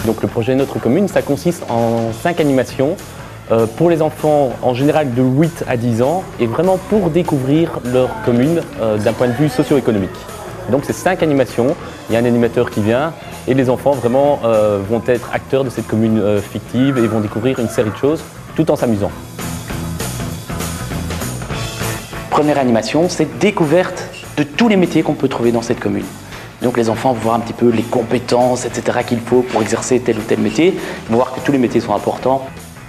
Donc le projet Notre Commune, ça consiste en 5 animations pour les enfants en général de 8 à 10 ans et vraiment pour découvrir leur commune d'un point de vue socio-économique. Donc c'est 5 animations, il y a un animateur qui vient et les enfants vraiment vont être acteurs de cette commune fictive et vont découvrir une série de choses tout en s'amusant. Première animation, c'est découverte de tous les métiers qu'on peut trouver dans cette commune. Donc les enfants vont voir un petit peu les compétences, etc. qu'il faut pour exercer tel ou tel métier. Ils vont voir que tous les métiers sont importants.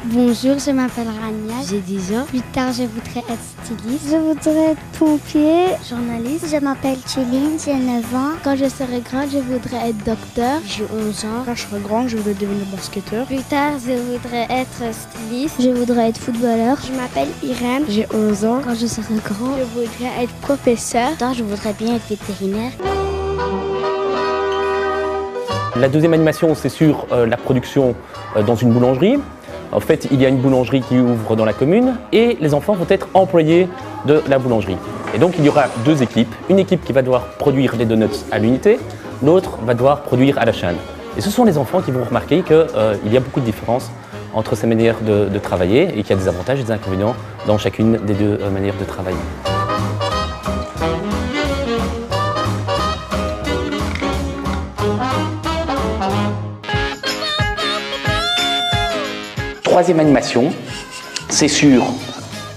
Bonjour, je m'appelle Rania, j'ai 10 ans. Plus tard, je voudrais être styliste. Je voudrais être pompier, journaliste. Je m'appelle Chéline, j'ai 9 ans. Quand je serai grande, je voudrais être docteur. J'ai 11 ans. Quand je serai grande, je voudrais devenir basketteur. Plus tard, je voudrais être styliste. Je voudrais être footballeur. Je m'appelle Irène, j'ai 11 ans. Quand je serai grande, je voudrais être professeur. Plus tard, je voudrais bien être vétérinaire. La deuxième animation, c'est sur la production dans une boulangerie. En fait, il y a une boulangerie qui ouvre dans la commune et les enfants vont être employés de la boulangerie. Et donc, il y aura 2 équipes. Une équipe qui va devoir produire les donuts à l'unité, l'autre va devoir produire à la chaîne. Et ce sont les enfants qui vont remarquer qu'il y a beaucoup de différences entre ces manières de travailler et qu'il y a des avantages et des inconvénients dans chacune des 2 manières de travailler. Troisième animation, c'est sur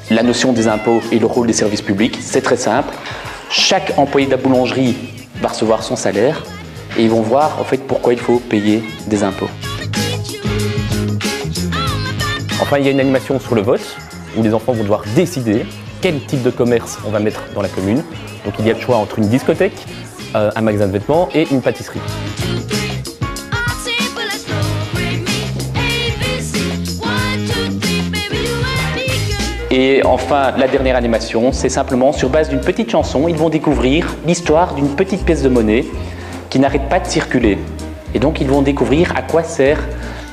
la notion des impôts et le rôle des services publics. C'est très simple. Chaque employé de la boulangerie va recevoir son salaire et ils vont voir en fait pourquoi il faut payer des impôts. Enfin, il y a une animation sur le vote où les enfants vont devoir décider quel type de commerce on va mettre dans la commune. Donc il y a le choix entre une discothèque, un magasin de vêtements et une pâtisserie. Et enfin, la dernière animation, c'est simplement sur base d'une petite chanson, ils vont découvrir l'histoire d'une petite pièce de monnaie qui n'arrête pas de circuler. Et donc, ils vont découvrir à quoi sert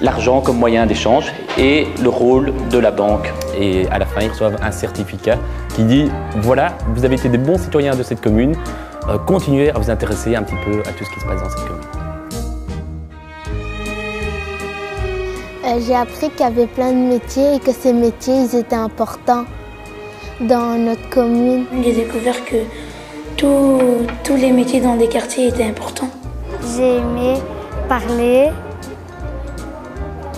l'argent comme moyen d'échange et le rôle de la banque. Et à la fin, ils reçoivent un certificat qui dit « Voilà, vous avez été des bons citoyens de cette commune, continuez à vous intéresser un petit peu à tout ce qui se passe dans cette commune. » J'ai appris qu'il y avait plein de métiers et que ces métiers, ils étaient importants dans notre commune. J'ai découvert que tous les métiers dans des quartiers étaient importants. J'ai aimé parler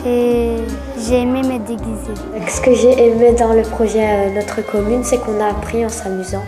et j'ai aimé me déguiser. Ce que j'ai aimé dans le projet Notre Commune, c'est qu'on a appris en s'amusant.